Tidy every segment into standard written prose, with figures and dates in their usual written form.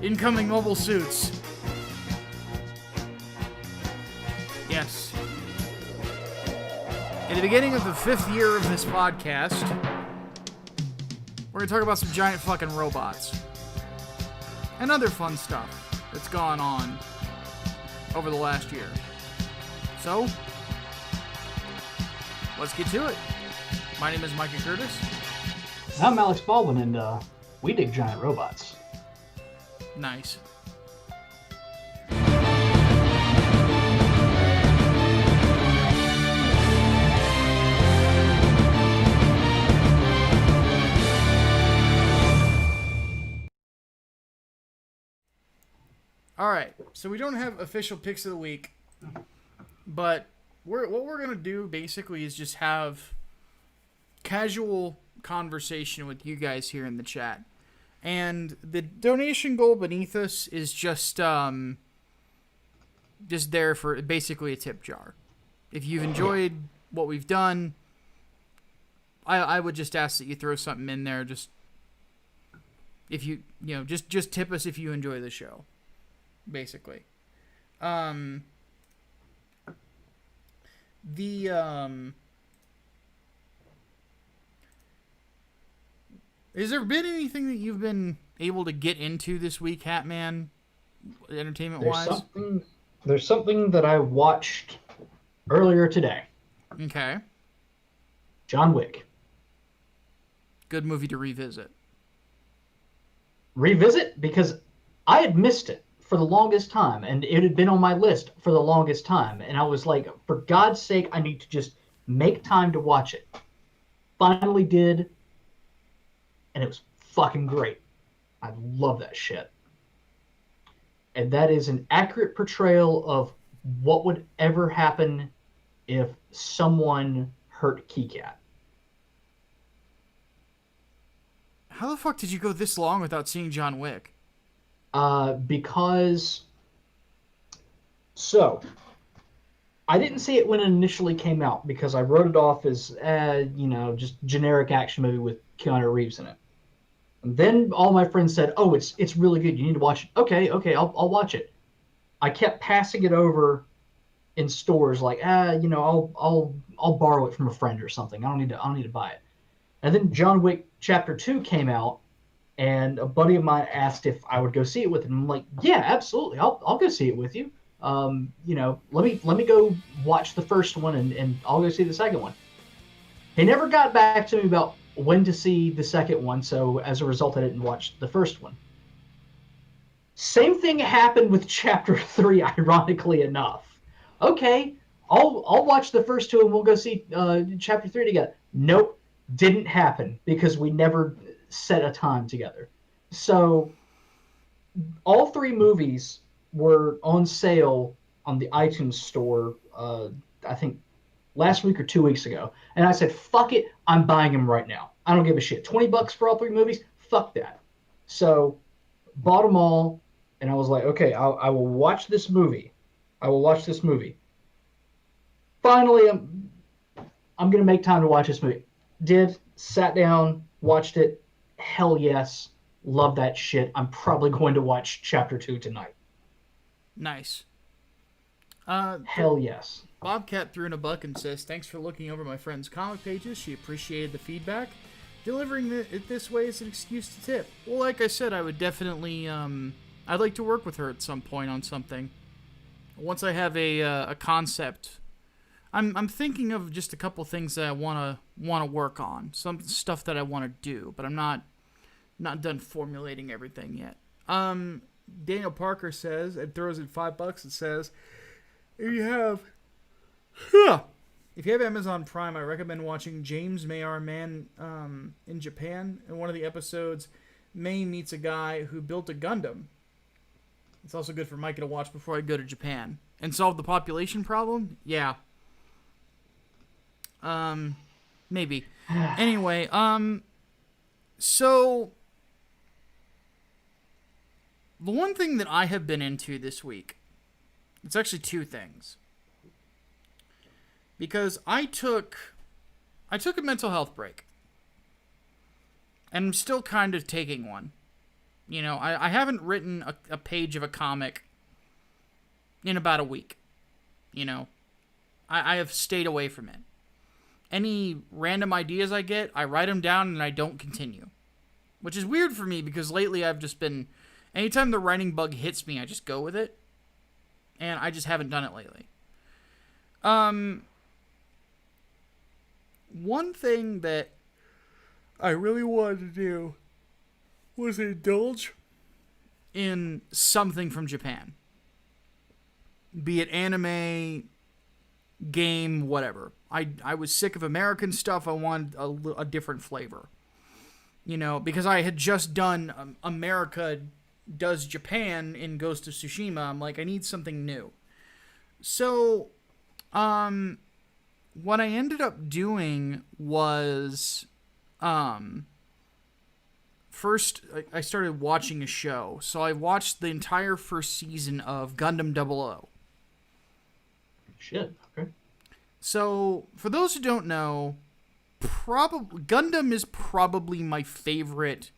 Incoming mobile suits. Yes. In the beginning of the 5th year of this podcast, we're going to talk about some giant fucking robots. And other fun stuff that's gone on over the last year. So, let's get to it. My name is Micah Curtis. I'm Alex Baldwin, and we dig giant robots. Nice. Alright, so we don't have official picks of the week, but what we're going to do basically is just have casual conversation with you guys here in the chat. And the donation goal beneath us is just there for basically a tip jar. If you've enjoyed what we've done, I would just ask that you throw something in there. Just if just tip us if you enjoy the show, basically. Has there been anything that you've been able to get into this week, Hatman, entertainment-wise? There's something that I watched earlier today. Okay. John Wick. Good movie to revisit. Revisit? Because I had missed it for the longest time, and it had been on my list for the longest time, and I was like, for God's sake, I need to just make time to watch it. Finally did. And it was fucking great. I love that shit. And that is an accurate portrayal of what would ever happen if someone hurt Keycat. How the fuck did you go this long without seeing John Wick? Because... So, I didn't see it when it initially came out because I wrote it off as, just generic action movie with Keanu Reeves in it. And then all my friends said, "Oh, it's really good. You need to watch it." Okay, I'll watch it. I kept passing it over in stores, like, I'll borrow it from a friend or something. I don't need to buy it. And then John Wick Chapter 2 came out, and a buddy of mine asked if I would go see it with him. I'm like, yeah, absolutely. I'll go see it with you. Let me go watch the first one, and I'll go see the second one. He never got back to me about when to see the second one, so as a result, I didn't watch the first one. Same thing happened with Chapter 3, ironically enough. Okay, I'll watch the first two and we'll go see Chapter 3 together. Nope, didn't happen because we never set a time together. So, all three movies were on sale on the iTunes store, I think, last week or 2 weeks ago. And I said, fuck it, I'm buying them right now. I don't give a shit. $20 for all three movies? Fuck that. So, bought them all, and I was like, okay, I will watch this movie. Finally, I'm going to make time to watch this movie. Did, sat down, watched it. Hell yes. Love that shit. I'm probably going to watch Chapter 2 tonight. Nice. Hell yes. Bobcat threw in a buck and says, "Thanks for looking over my friend's comic pages. She appreciated the feedback. Delivering it this way is an excuse to tip." Well, like I said, I would definitely, I'd like to work with her at some point on something. Once I have a concept, I'm thinking of just a couple things that I want to work on. Some stuff that I want to do, but I'm not done formulating everything yet. Daniel Parker says, and throws in $5 and says, if you have Amazon Prime, I recommend watching James May Our Man in Japan. In one of the episodes, May meets a guy who built a Gundam. It's also good for Micah to watch before I go to Japan. And solve the population problem? Yeah. Maybe. Anyway, so the one thing that I have been into this week, it's actually two things. Because I took a mental health break. And I'm still kind of taking one. You know, I haven't written a page of a comic in about a week. You know, I have stayed away from it. Any random ideas I get, I write them down and I don't continue. Which is weird for me because lately I've just been... Anytime the writing bug hits me, I just go with it. And I just haven't done it lately. One thing that I really wanted to do was indulge in something from Japan. Be it anime, game, whatever. I was sick of American stuff. I wanted a different flavor. You know, because I had just done America Does Japan in Ghost of Tsushima. I'm like, I need something new. So, what I ended up doing was, first, I started watching a show. So I watched the entire first season of Gundam 00. Shit, okay. So, for those who don't know, Gundam is probably my favorite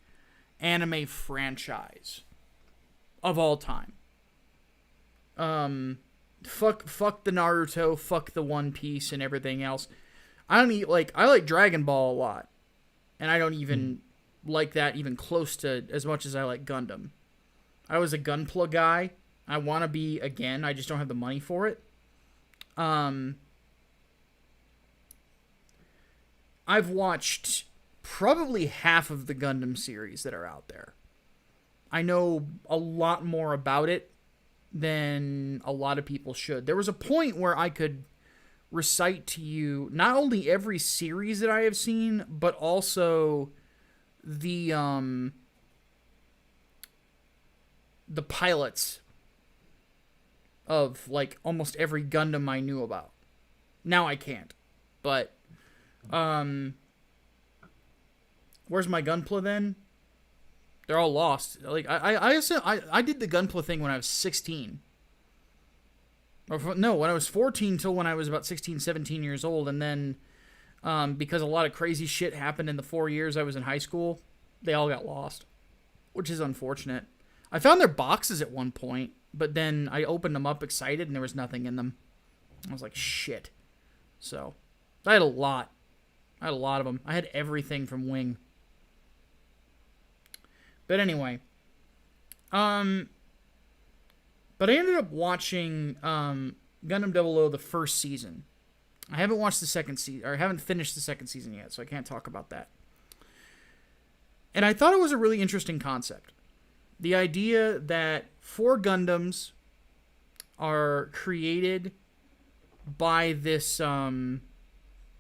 anime franchise of all time. Fuck the Naruto, fuck the One Piece and everything else. I like Dragon Ball a lot. And I don't even like that even close to as much as I like Gundam. I was a Gunpla guy. I want to be again. I just don't have the money for it. I've watched probably half of the Gundam series that are out there. I know a lot more about it than a lot of people should. There was a point where I could recite to you not only every series that I have seen, but also the pilots of like almost every Gundam I knew about. Now I can't. But where's my Gunpla then? They're all lost. Like I did the Gunpla thing when I was 16. When I was 14 till when I was about 16, 17 years old, and then because a lot of crazy shit happened in the 4 years I was in high school, they all got lost, which is unfortunate. I found their boxes at one point, but then I opened them up excited and there was nothing in them. I was like, shit. So, I had a lot. I had a lot of them. I had everything from Wing. But anyway, but I ended up watching Gundam 00 the first season. I haven't watched the second season, or I haven't finished the second season yet, so I can't talk about that. And I thought it was a really interesting concept. The idea that 4 Gundams are created by this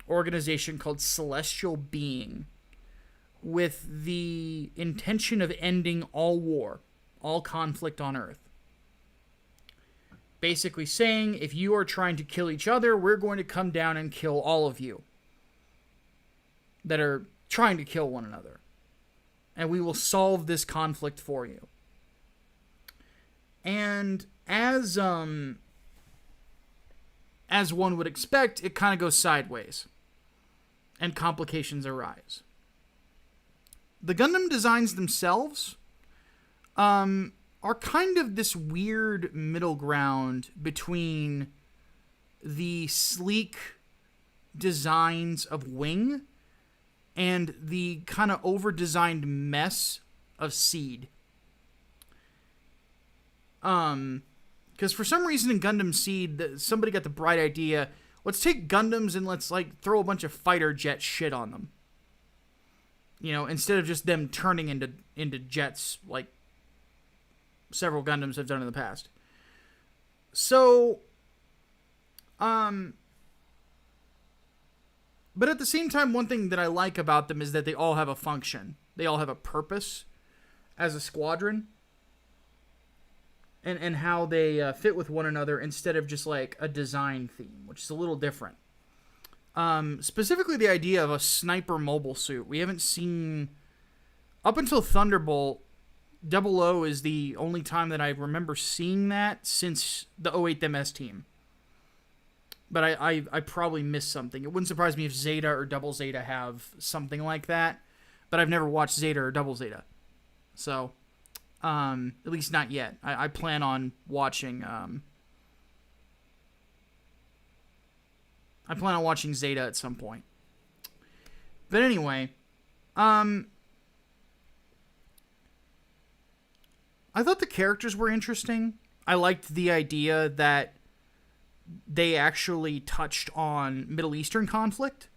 organization called Celestial Being, with the intention of ending all war, all conflict on Earth. Basically saying, if you are trying to kill each other, we're going to come down and kill all of you that are trying to kill one another. And we will solve this conflict for you. And as one would expect, it kind of goes sideways. And complications arise. The Gundam designs themselves are kind of this weird middle ground between the sleek designs of Wing and the kind of over-designed mess of Seed. Because for some reason in Gundam Seed, somebody got the bright idea, let's take Gundams and let's like throw a bunch of fighter jet shit on them. You know, instead of just them turning into jets like several Gundams have done in the past. So, but at the same time, one thing that I like about them is that they all have a function. They all have a purpose as a squadron. And how they fit with one another instead of just like a design theme, which is a little different. Specifically the idea of a sniper mobile suit. We haven't seen... Up until Thunderbolt, 00 is the only time that I remember seeing that since the 08 MS team. But I probably missed something. It wouldn't surprise me if Zeta or Double Zeta have something like that. But I've never watched Zeta or Double Zeta. So, At least not yet. I plan on watching. I plan on watching Zeta at some point. But anyway, I thought the characters were interesting. I liked the idea that they actually touched on Middle Eastern conflict,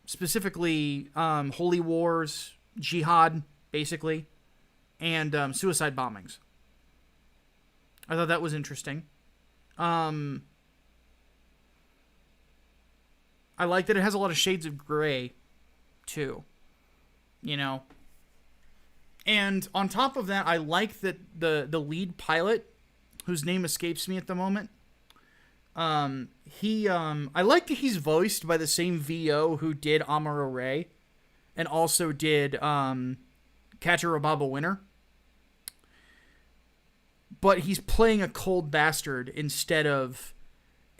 specifically holy wars, jihad, basically, and suicide bombings. I thought that was interesting. I like that it has a lot of shades of gray, too. You know? And on top of that, I like that the lead pilot, whose name escapes me at the moment, I like that he's voiced by the same VO who did Amuro Ray, and also did Catcher Baba Winner. But he's playing a cold bastard instead of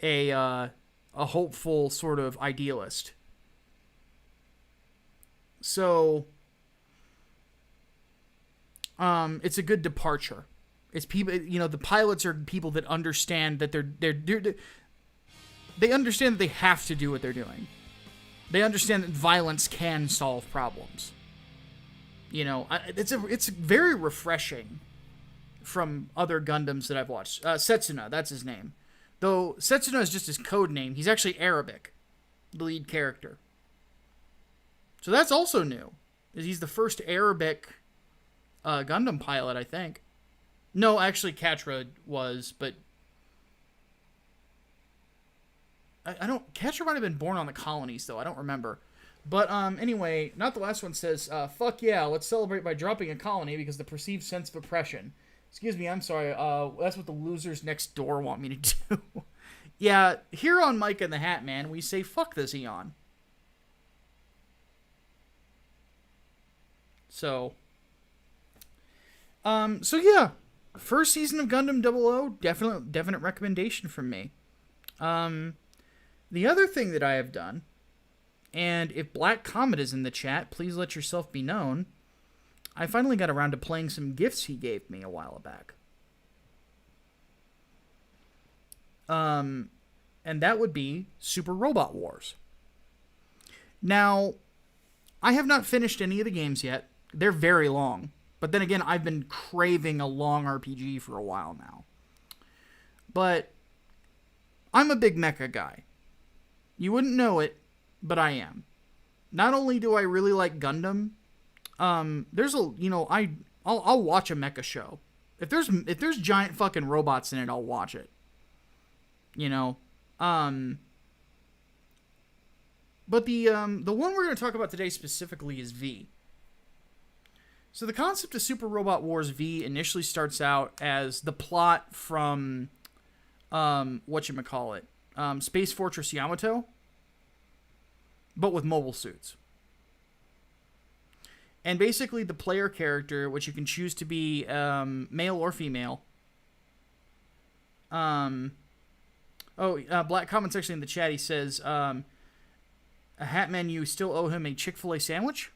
a hopeful sort of idealist. So, it's a good departure. It's people, the pilots are people that understand that they understand that they have to do what they're doing. They understand that violence can solve problems. It's very refreshing from other Gundams that I've watched. Setsuna, that's his name. Though Setsuna is just his code name. He's actually Arabic, the lead character. So that's also new. He's the first Arabic Gundam pilot, I think. No, actually, Katra was, but I don't. Katra might have been born on the colonies, though. I don't remember. But anyway, Not the Last One says, "Fuck yeah, let's celebrate by dropping a colony because the perceived sense of oppression." Excuse me, I'm sorry. That's what the losers next door want me to do. Yeah, here on Micah and The Hatman, we say fuck the Xeon. So yeah, first season of Gundam 00, definite recommendation from me. The other thing that I have done, and if Black Comet is in the chat, please let yourself be known, I finally got around to playing some gifts he gave me a while back. And that would be Super Robot Wars. Now, I have not finished any of the games yet. They're very long. But then again, I've been craving a long RPG for a while now. But I'm a big mecha guy. You wouldn't know it, but I am. Not only do I really like Gundam, I'll watch a mecha show. If there's giant fucking robots in it, I'll watch it. But the one we're going to talk about today specifically is V. So the concept of Super Robot Wars V initially starts out as the plot from Space Fortress Yamato, but with mobile suits. And basically the player character, which you can choose to be male or female. Black Comet's actually in the chat. He says, a Hatman, you still owe him a Chick-fil-A sandwich?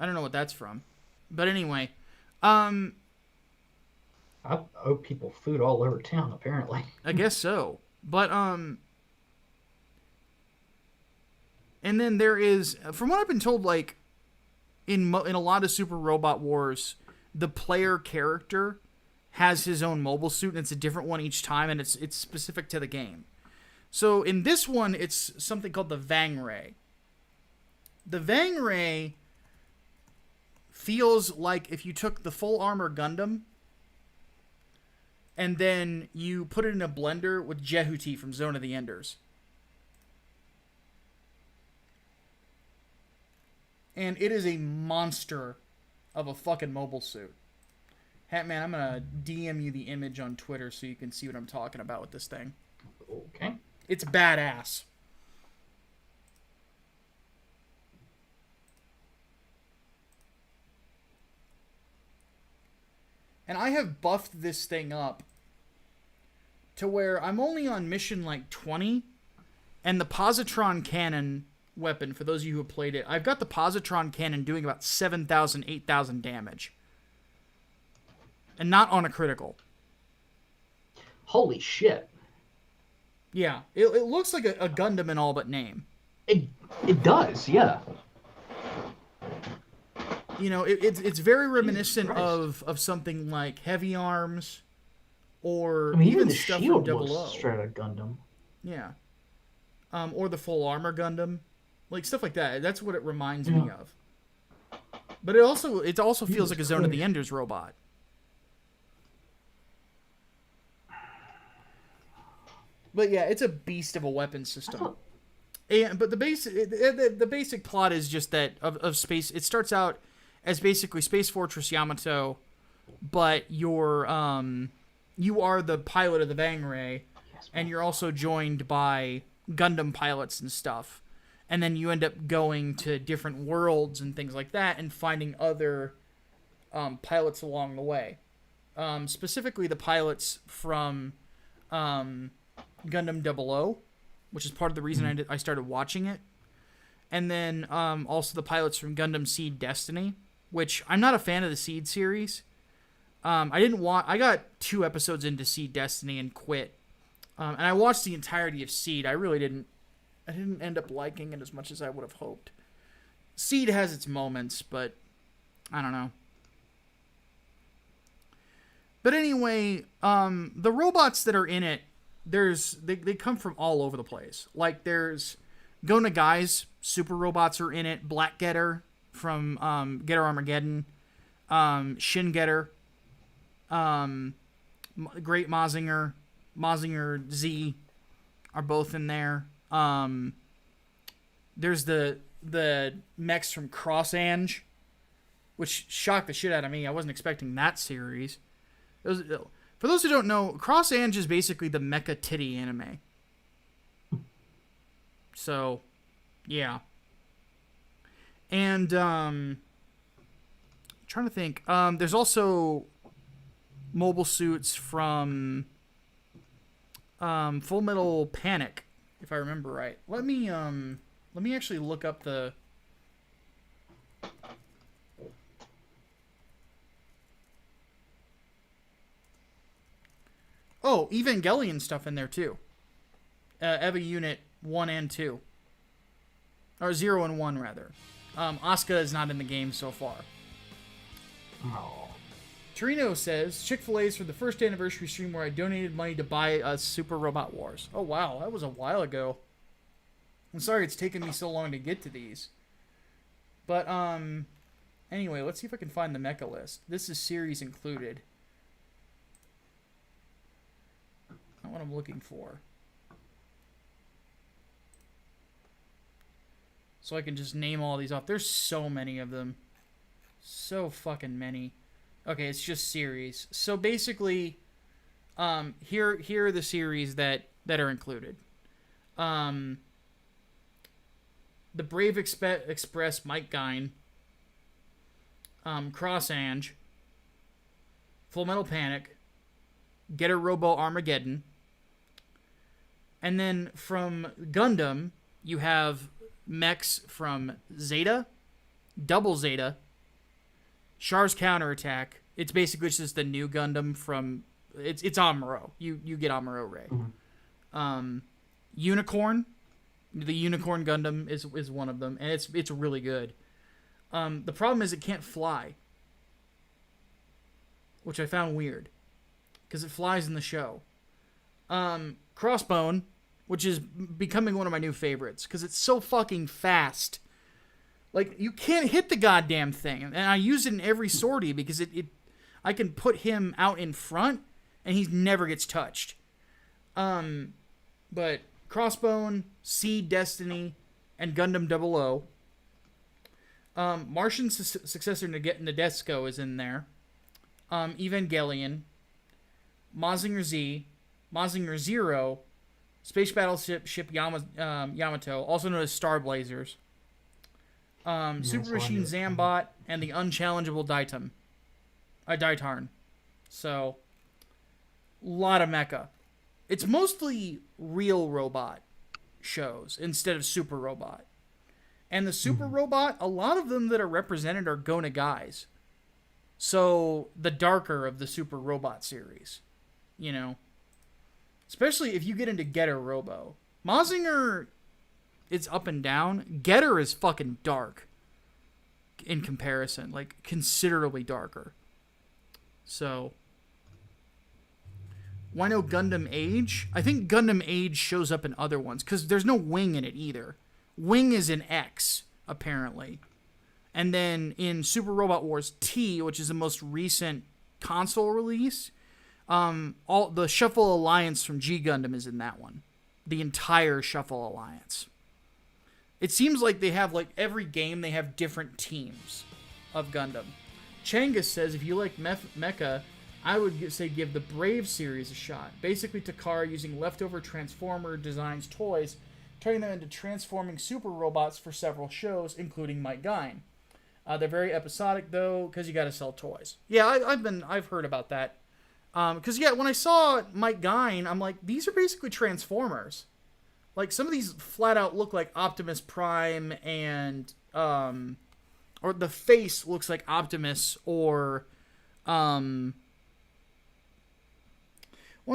I don't know what that's from. But anyway, I owe people food all over town, apparently. I guess so. But, and then there is, from what I've been told, like, in a lot of Super Robot Wars, the player character has his own mobile suit, and it's a different one each time, and it's specific to the game. So in this one, it's something called the Vang Ray. The Vang Ray feels like if you took the full armor Gundam and then you put it in a blender with Jehuti from Zone of the Enders. And it is a monster of a fucking mobile suit. Hatman, I'm going to DM you the image on Twitter so you can see what I'm talking about with this thing. Okay. It's badass. And I have buffed this thing up to where I'm only on mission like 20, and the positron cannon weapon, for those of you who have played it, I've got the positron cannon doing about 7,000, 8,000 damage. And not on a critical. Holy shit. Yeah, it looks like a Gundam in all but name. It does, yeah. You know, it's very reminiscent of something like Heavy Arms, or even the stuff shield from looks 00. straight out of Gundam. Yeah. Or the Full Armor Gundam. Like, stuff like that. That's what it reminds me of. But it also feels like a Zone of the Enders robot. But yeah, it's a beast of a weapon system. But the basic plot is just that of space. It starts out as basically Space Fortress Yamato, but you are the pilot of the Bang Ray, and you're also joined by Gundam pilots and stuff. And then you end up going to different worlds and things like that, and finding other pilots along the way. Specifically, the pilots from Gundam 00, which is part of the reason I started watching it. And then also the pilots from Gundam Seed Destiny, which I'm not a fan of the Seed series. I got 2 episodes into Seed Destiny and quit. And I watched the entirety of Seed. I didn't end up liking it as much as I would have hoped. Seed has its moments, but I don't know. But anyway, the robots that are in it, they come from all over the place. Like, there's Go Nagai's super robots are in it. Black Getter from Getter Armageddon, Shin Getter, Great Mazinger, Mazinger Z are both in there. There's the mechs from Cross Ange, which shocked the shit out of me. I wasn't expecting that series. For those who don't know, Cross Ange is basically the mecha titty anime. So, yeah. And, trying to think. There's also mobile suits from Full Metal Panic, if I remember right. Let me actually look up the... Oh, Evangelion stuff in there, too. EVA Unit 1 and 2. Or 0 and 1, rather. Asuka is not in the game so far. Oh. Torino says, Chick-fil-A's for the first anniversary stream where I donated money to buy Super Robot Wars. Oh, wow. That was a while ago. I'm sorry it's taken me so long to get to these. But, anyway, let's see if I can find the mecha list. This is series included. Not what I'm looking for. So I can just name all these off. There's so many of them. So fucking many. Okay, it's just series. So basically, here are the series that are included. The Brave Express Mike Gine. Cross Ange. Full Metal Panic. Getter Robo Armageddon. And then from Gundam, you have mechs from Zeta, Double Zeta, Char's Counterattack. It's basically just the new Gundam from... It's Amuro. You get Amuro Ray. Mm-hmm. Unicorn. The Unicorn Gundam is one of them, and it's really good. The problem is it can't fly, which I found weird, because it flies in the show. Crossbone, which is becoming one of my new favorites, because it's so fucking fast. Like, you can't hit the goddamn thing, and I use it in every sortie because I can put him out in front, and he never gets touched. But Crossbone, Seed Destiny, and Gundam 00. Martian successor to Nadesco is in there. Evangelion, Mazinger Z, Mazinger Zero, Space Battleship Yamato, also known as Star Blazers, Super Machine Zambot, and the unchallengeable Daitarn. So, a lot of mecha. It's mostly real robot shows instead of super robot. And the Super Robot, a lot of them that are represented are Gona guys. So, the darker of the Super Robot series. You know? Especially if you get into Getter Robo. Mazinger, it's up and down. Getter is fucking dark. In comparison. Like, considerably darker. So... Why no Gundam Age? I think Gundam Age shows up in other ones, because there's no Wing in it either. Wing is in X, apparently. And then in Super Robot Wars T, which is the most recent console release, all the Shuffle Alliance from G Gundam is in that one. The entire Shuffle Alliance. It seems like they have, like, every game they have different teams of Gundam. Changus says, if you like Mecha, I would say give the Brave series a shot. Basically, Takara using leftover Transformer Designs toys, turning them into transforming super robots for several shows, including Mike Gine. They're very episodic, though, because you got to sell toys. Yeah, I've heard about that. Because, yeah, when I saw Mike Gine, I'm like, these are basically Transformers. Like, some of these flat out look like Optimus Prime and, or the face looks like Optimus, or, why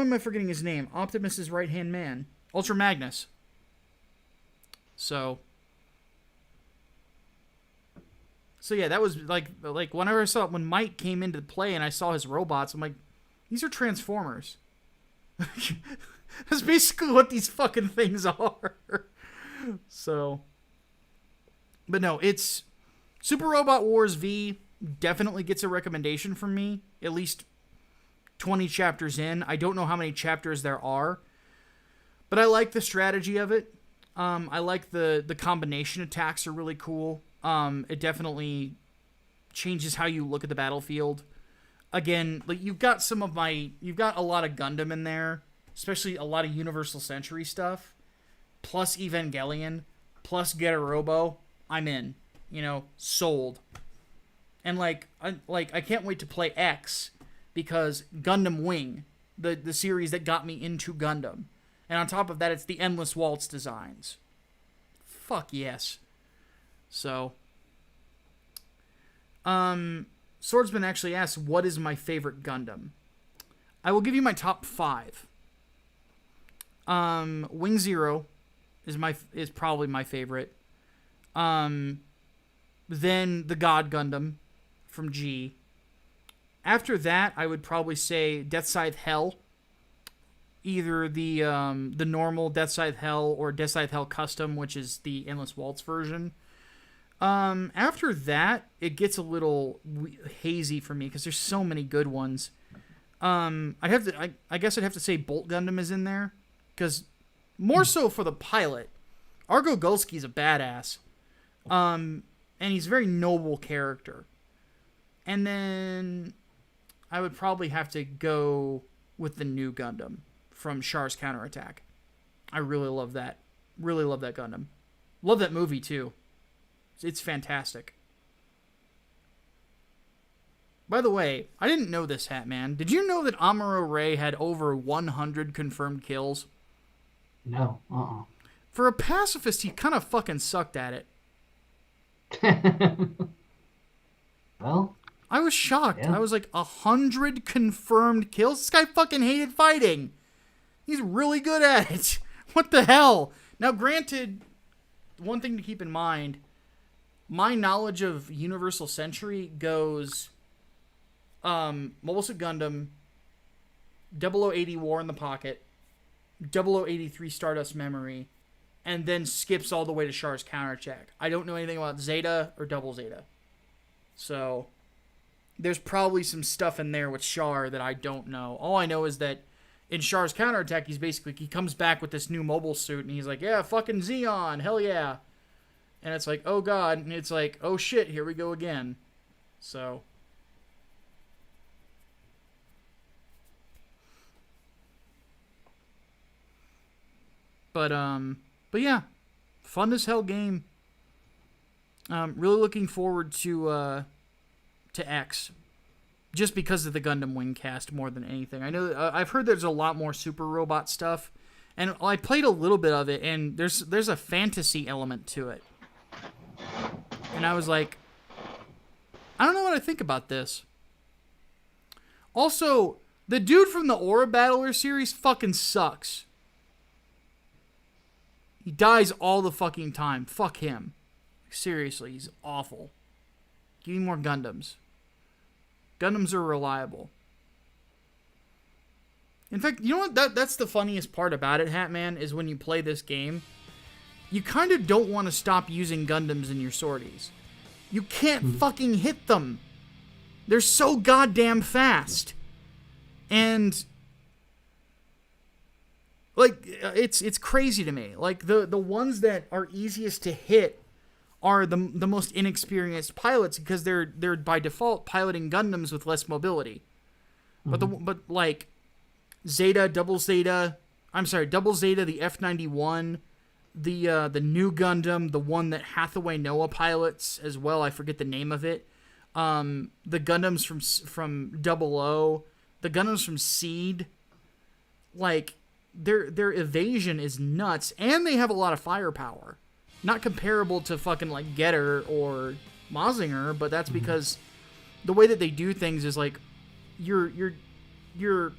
am I forgetting his name? Optimus's right-hand man. Ultra Magnus. So yeah, that was like whenever I saw it, when Mike came into play and I saw his robots, I'm like, these are Transformers. That's basically what these fucking things are. So, but no, it's Super Robot Wars V definitely gets a recommendation from me, at least 20 chapters in. I don't know how many chapters there are, but I like the strategy of it. I like the combination attacks are really cool. It definitely changes how you look at the battlefield. Again, like you've got a lot of Gundam in there, especially a lot of Universal Century stuff, plus Evangelion, plus Getter Robo. I'm in, sold. And I can't wait to play X, because Gundam Wing, the series that got me into Gundam. And on top of that, it's the Endless Waltz designs. Fuck yes. So, Swordsman actually asks, what is my favorite Gundam? I will give you my top 5. Wing Zero is probably my favorite. Then the God Gundam from G. After that, I would probably say Death Scythe Hell. Either the normal Death Scythe Hell or Death Scythe Hell Custom, which is the Endless Waltz version. After that, it gets a little hazy for me because there's so many good ones. I guess I'd have to say Bolt Gundam is in there, because more so for the pilot. Argo Gulski's a badass. And he's a very noble character. And then I would probably have to go with the new Gundam from Char's Counterattack. I really love that. Really love that Gundam. Love that movie, too. It's fantastic. By the way, I didn't know this, Hatman. Did you know that Amuro Ray had over 100 confirmed kills? No. For a pacifist, he kind of fucking sucked at it. Well, I was shocked. Yeah. I was like, 100 confirmed kills? This guy fucking hated fighting. He's really good at it. What the hell? Now, granted, one thing to keep in mind, my knowledge of Universal Century goes Mobile Suit Gundam, 0080 War in the Pocket, 0083 Stardust Memory, and then skips all the way to Char's Counterattack. I don't know anything about Zeta or Double Zeta. So there's probably some stuff in there with Char that I don't know. All I know is that in Char's Counterattack, he comes back with this new mobile suit, and he's like, yeah, fucking Xeon, hell yeah. And it's like, oh god, and it's like, oh shit, here we go again. So, but yeah, fun as hell game. Really looking forward to X, just because of the Gundam Wing cast more than anything. I know I've heard there's a lot more super robot stuff, and I played a little bit of it, and there's a fantasy element to it. And I was like, I don't know what I think about this. Also, the dude from the Aura Battler series fucking sucks. He dies all the fucking time. Fuck him. Seriously, he's awful. Give me more Gundams. Gundams are reliable. In fact, you know what? That's the funniest part about it, Hatman, is when you play this game, you kind of don't want to stop using Gundams in your sorties. You can't fucking hit them. They're so goddamn fast. And like it's crazy to me. Like the ones that are easiest to hit are the most inexperienced pilots because they're by default piloting Gundams with less mobility. But like Double Zeta, the F-91, the new Gundam, the one that Hathaway Noah pilots as well. I forget the name of it. The Gundams from Double O, the Gundams from Seed, like their evasion is nuts, and they have a lot of firepower. Not comparable to fucking like Getter or Mazinger, but that's because the way that they do things is like your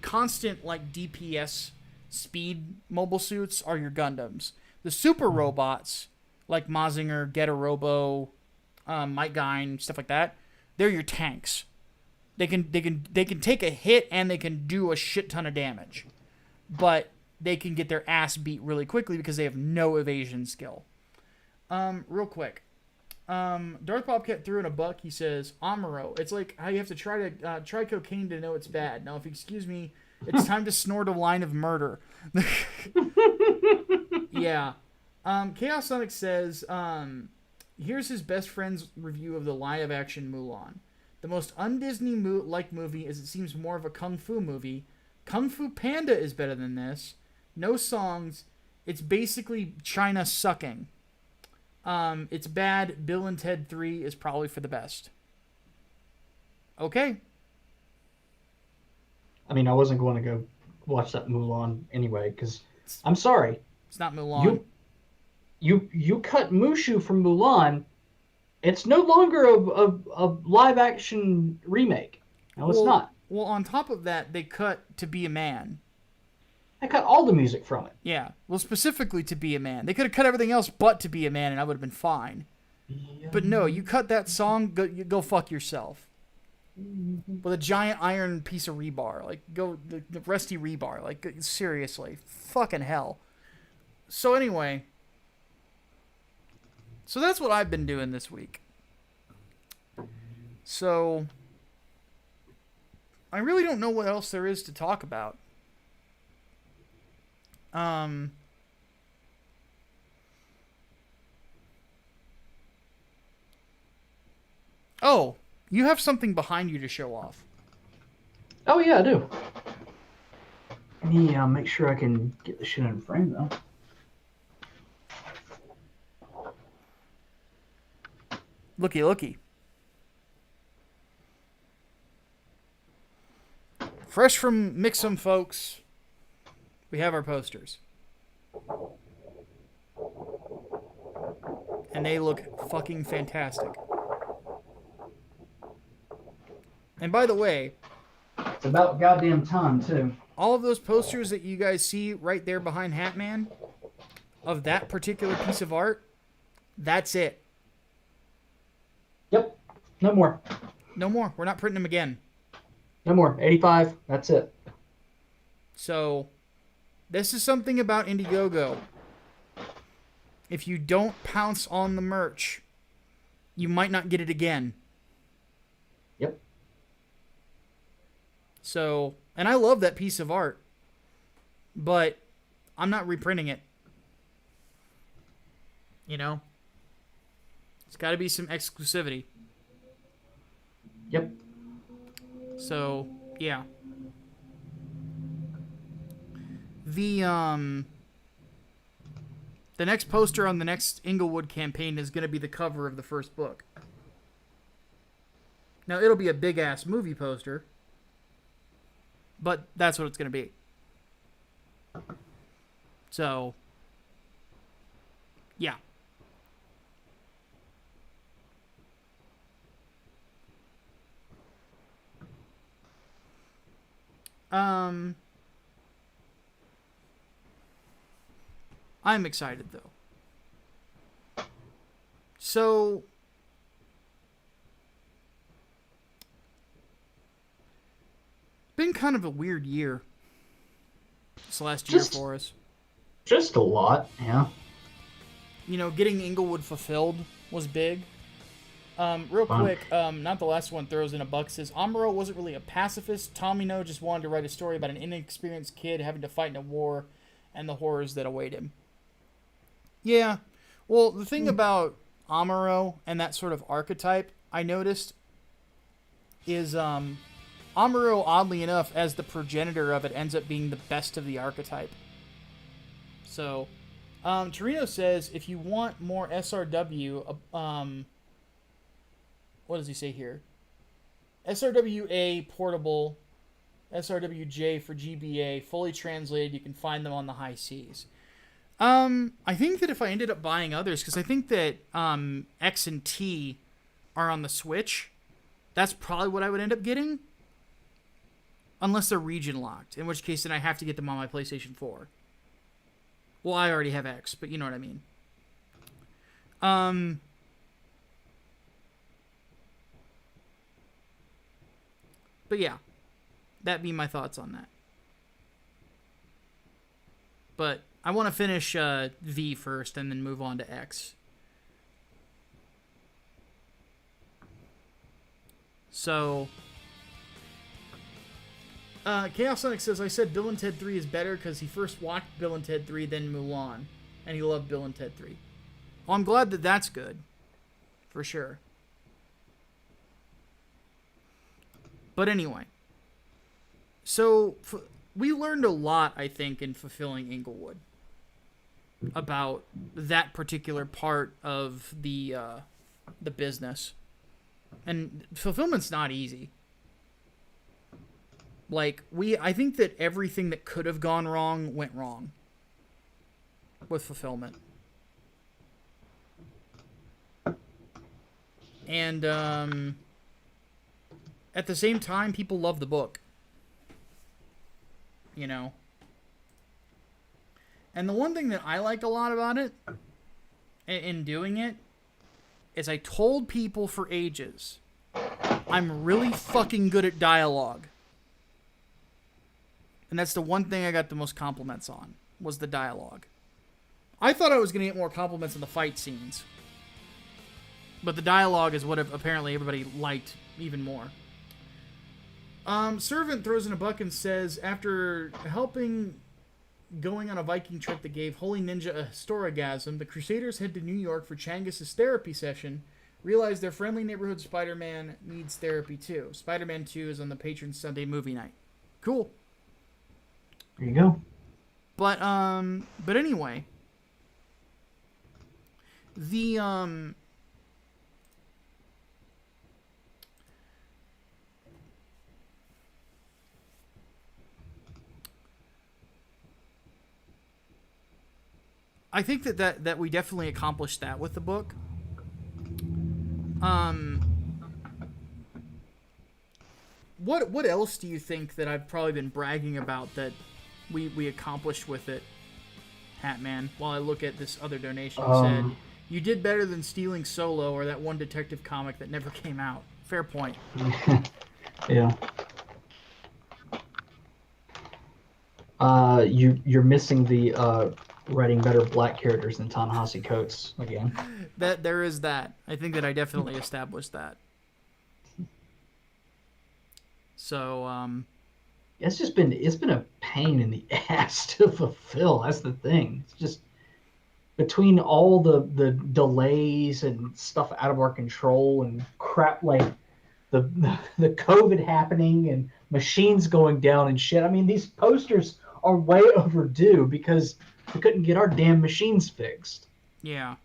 constant like DPS speed mobile suits are your Gundams. The super robots like Mazinger, Getter Robo, Mike Guine, stuff like that, they're your tanks. They can take a hit and they can do a shit ton of damage. But they can get their ass beat really quickly because they have no evasion skill. Real quick. Darth Bobcat threw in a buck. He says, Amuro. It's like how you have to try cocaine to know it's bad. Now, if you excuse me, it's time to snort a line of murder. Yeah. Chaos Sonic says, here's his best friend's review of the live-action Mulan. The most un-Disney-like movie is it seems more of a kung fu movie. Kung Fu Panda is better than this. No songs. It's basically China sucking. It's bad. Bill and Ted 3 is probably for the best. Okay. I mean, I wasn't going to go watch that Mulan anyway, because I'm sorry. It's not Mulan. You cut Mushu from Mulan. It's no longer a live action remake. No, it's not. Well, on top of that, they cut To Be a Man. I cut all the music from it. Yeah. Well, specifically To Be a Man. They could have cut everything else but To Be a Man, and I would have been fine. Yeah. But no, you cut that song, go fuck yourself. With a giant iron piece of rebar. Like, go, the rusty rebar. Like, seriously. Fucking hell. So anyway. So that's what I've been doing this week. So I really don't know what else there is to talk about. Oh, you have something behind you to show off. Oh yeah, I do. Let me make sure I can get the shit in frame though. Looky. Fresh from Mix'em, folks, we have our posters. And they look fucking fantastic. And by the way, it's about goddamn time, too. All of those posters that you guys see right there behind Hatman, of that particular piece of art, that's it. Yep. No more. No more. We're not printing them again. No more. 85. That's it. So, this is something about Indiegogo. If you don't pounce on the merch, you might not get it again. Yep. So, and I love that piece of art, but I'm not reprinting it. You know? It's got to be some exclusivity. Yep. So, yeah. The next poster on the next Inglewood campaign is going to be the cover of the first book. Now, it'll be a big-ass movie poster, but that's what it's going to be. So, yeah. I'm excited though. So been kind of a weird year this last year for us. Just a lot, yeah. You know, getting Inglewood fulfilled was big. Real quick, not the last one throws in a buck, says Amuro wasn't really a pacifist. Tomino just wanted to write a story about an inexperienced kid having to fight in a war and the horrors that await him. Yeah. Well, the thing about Amuro and that sort of archetype I noticed is Amuro, oddly enough, as the progenitor of it, ends up being the best of the archetype. So, Torino says, if you want more SRW, what does he say here? SRWA portable, SRWJ for GBA, fully translated, you can find them on the high seas. I think that if I ended up buying others, because I think that X and T are on the Switch, that's probably what I would end up getting. Unless they're region locked, in which case then I have to get them on my PlayStation 4. Well, I already have X, but you know what I mean. But yeah, that'd be my thoughts on that. But I want to finish V first and then move on to X. So... Chaos Sonic says, I said Bill and Ted 3 is better because he first watched Bill and Ted 3, then Mulan. And he loved Bill and Ted 3. Well, I'm glad that that's good. For sure. But anyway. So, we learned a lot, I think, in fulfilling Inglewood. About that particular part of the business. And fulfillment's not easy. Like, I think that everything that could have gone wrong went wrong with fulfillment. And, at the same time, people love the book. You know? And the one thing that I liked a lot about it, in doing it, is I told people for ages, I'm really fucking good at dialogue. And that's the one thing I got the most compliments on, was the dialogue. I thought I was going to get more compliments on the fight scenes. But the dialogue is what apparently everybody liked even more. Servant throws in a buck and says, after helping going on a Viking trip that gave Holy Ninja a historigasm, the Crusaders head to New York for Changus's therapy session, realize their friendly neighborhood Spider-Man needs therapy too. Spider-Man 2 is on the Patron Sunday movie night. Cool. There you go. But anyway, the I think that we definitely accomplished that with the book. What else do you think that I've probably been bragging about that we accomplished with it, Hatman? While I look at this other donation, said, you did better than stealing Solo or that one detective comic that never came out. Fair point. Yeah. You're missing the writing better black characters than Ta-Nehisi Coates again. That there is that. I think that I definitely established that. So it's been a pain in the ass to fulfill. That's the thing. It's just between all the delays and stuff out of our control and crap like the COVID happening and machines going down and shit. I mean, these posters are way overdue because we couldn't get our damn machines fixed. Yeah.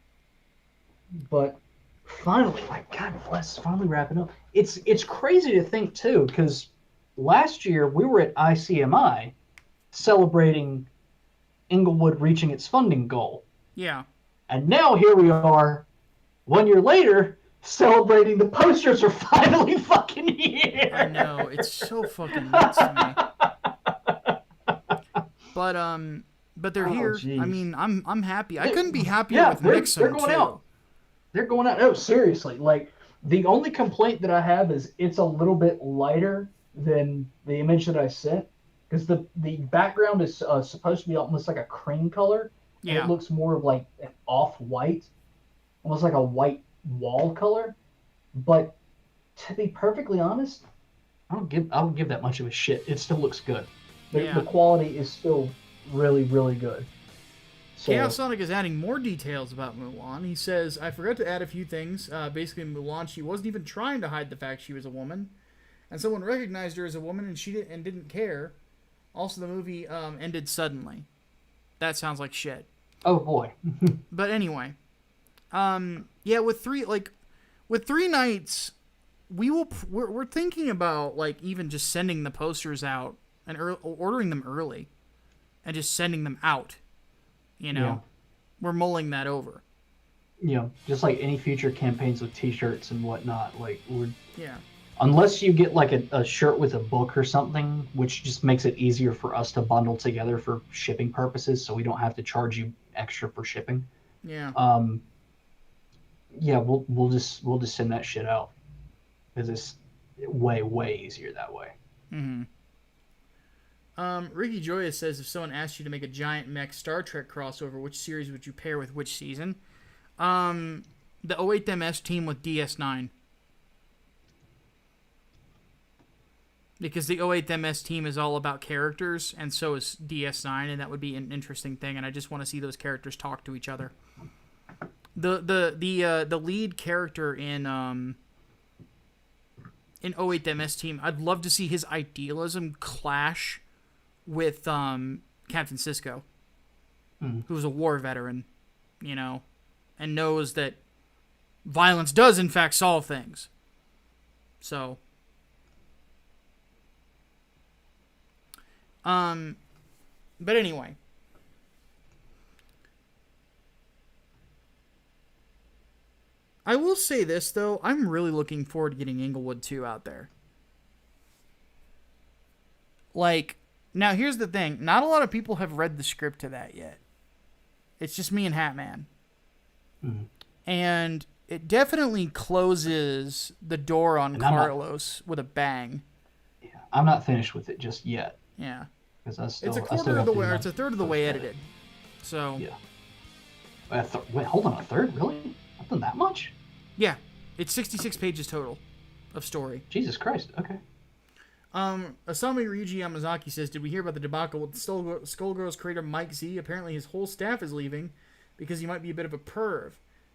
But finally, like, God bless, finally wrapping up. It's crazy to think too, because last year we were at ICMI celebrating Inglewood reaching its funding goal. Yeah. And now here we are, 1 year later, celebrating the posters are finally fucking here. I know, it's so fucking nuts to me. but they're here. Jeez. I mean, I'm happy. I couldn't be happier Yeah, with they're Mixum going too. out. They're going out. No, seriously. Like, the only complaint that I have is it's a little bit lighter than the image that I sent, because the background is supposed to be almost like a cream color. And Yeah. it looks more of like an off-white, almost like a white wall color. But to be perfectly honest, I don't give that much of a shit. It still looks good. The quality is still really, really good. So, Chaos Sonic is adding more details about Mulan. He says, I forgot to add a few things. Basically, Mulan, she wasn't even trying to hide the fact she was a woman. And someone recognized her as a woman and didn't care. Also, the movie ended suddenly. That sounds like shit. oh boy. But anyway. Yeah, with three nights, we're thinking about, like, even just sending the posters out and ordering them early. And just sending them out. You know, Yeah. we're mulling that over. Just like any future campaigns with T-shirts and whatnot, like Yeah. unless you get like a shirt with a book or something, which just makes it easier for us to bundle together for shipping purposes, so we don't have to charge you extra for shipping. Yeah. Yeah, we'll just send that shit out because it's way easier that way. Mm-hmm. Ricky Joyous says, if someone asked you to make a giant mech Star Trek crossover, which series would you pair with which season? The 08MS team with DS9. Because the 08MS team is all about characters, and so is DS9, and that would be an interesting thing, and I just want to see those characters talk to each other. The lead character in 08MS team, I'd love to see his idealism clash with Captain Sisko, who's a war veteran, you know, and knows that violence does in fact solve things. So, but anyway, I will say this though, I'm really looking forward to getting Inglewood 2 out there. Like, now, here's the thing. Not a lot of people have read the script to that yet. It's just me and Hatman. Mm-hmm. And it definitely closes the door on Carlos with a bang. Yeah, I'm not finished with it just yet. Yeah. Because it's a quarter of the way, or it's a third of the way edited. So. Yeah. Wait, hold on, a third? Really? I've done that much? Yeah. It's 66 pages total of story. Jesus Christ. Okay. Asami Ryuji Yamazaki says, did we hear about the debacle with Skullgirl's creator Mike Z? Apparently his whole staff is leaving because he might be a bit of a perv.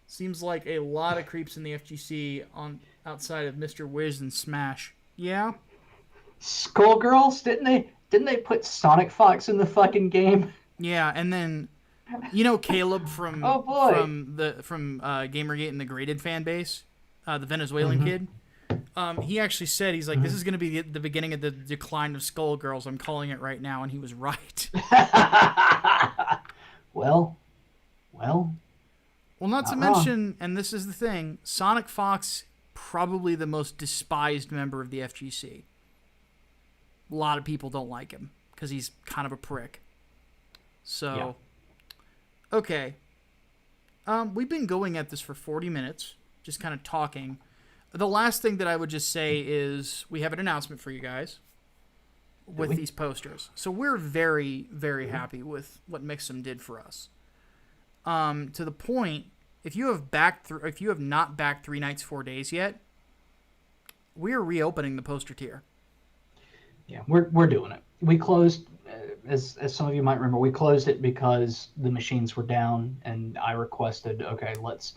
Seems like a lot of creeps in the FGC outside of Mr. Wiz and Smash. Yeah? Skullgirls? Didn't they put Sonic Fox in the fucking game? Yeah, and then you know Caleb from Gamergate and the Graded fan base, the Venezuelan kid? He actually said, he's like, this is going to be the beginning of the decline of Skullgirls. I'm calling it right now, and he was right. Well, not to mention, and this is the thing, Sonic Fox, probably the most despised member of the FGC. A lot of people don't like him, because he's kind of a prick. So, okay. We've been going at this for 40 minutes, just kind of talking. The last thing that I would just say is we have an announcement for you guys with these posters. So we're very, very happy with what Mixum did for us. To the point, if you have not backed 3 Nights 4 Days yet, we're reopening the poster tier. Yeah, we're doing it. We closed, as some of you might remember, we closed it because the machines were down, and I requested, okay, let's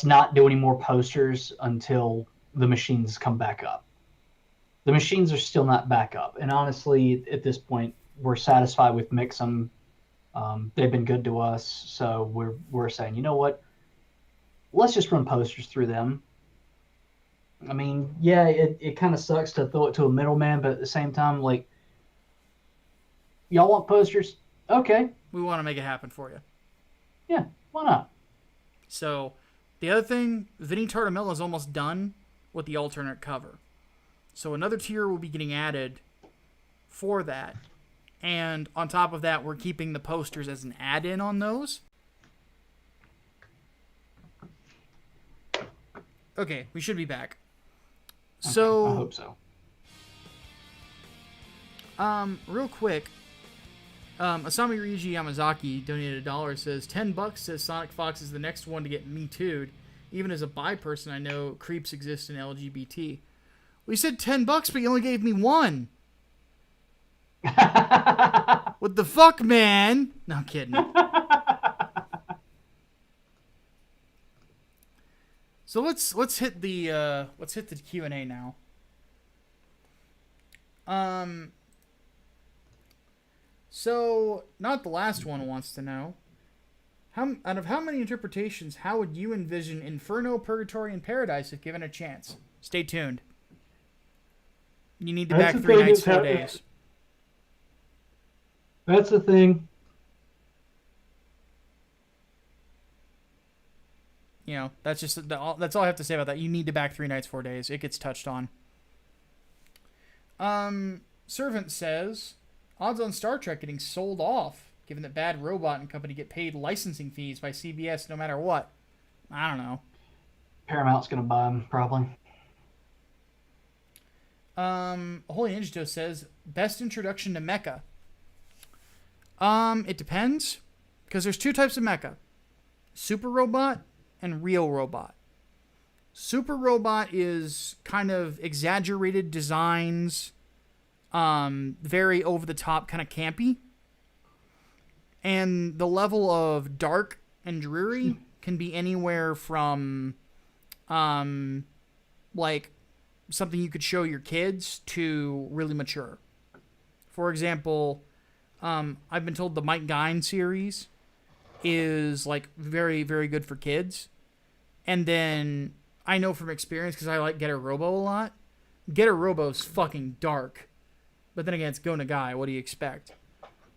not do any more posters until the machines come back up. The machines are still not back up. And honestly, at this point, we're satisfied with Mixum. They've been good to us. So we're saying, you know what? Let's just run posters through them. I mean, yeah, it kind of sucks to throw it to a middleman, but at the same time, like, y'all want posters? Okay. We want to make it happen for you. Yeah, why not? So, the other thing, Vinny Tartamella is almost done with the alternate cover. So another tier will be getting added for that. And on top of that, we're keeping the posters as an add-in on those. Okay, we should be back. Okay, So, I hope so. Real quick, Asami Ryuji Yamazaki donated $1, says, $10, says Sonic Fox is the next one to get Me Too'd. Even as a bi person, I know creeps exist in LGBT. We said $10, but you only gave me one. What the fuck, man? No, I'm kidding. So let's hit the Q&A now. So not the last one wants to know, out of how many interpretations, how would you envision Inferno, Purgatory, and Paradise if given a chance? Stay tuned. You need to back 3 nights, 4 days. That's the thing. You know, that's all I have to say about that. You need to back 3 nights, 4 days. It gets touched on. Servant says, odds on Star Trek getting sold off, given that Bad Robot and company get paid licensing fees by CBS no matter what. I don't know. Paramount's gonna buy them, probably. Holy Ninja says, best introduction to Mecha. It depends, because there's 2 types of Mecha. Super Robot and Real Robot. Super Robot is kind of exaggerated designs, very over-the-top, kind of campy. And the level of dark and dreary can be anywhere from, like, something you could show your kids to really mature. For example, I've been told the Mike Guine series is, like, very, very good for kids. And then I know from experience, because I like Getter Robo a lot, Getter Robo's fucking dark. But then again, it's Go Nagai. What do you expect?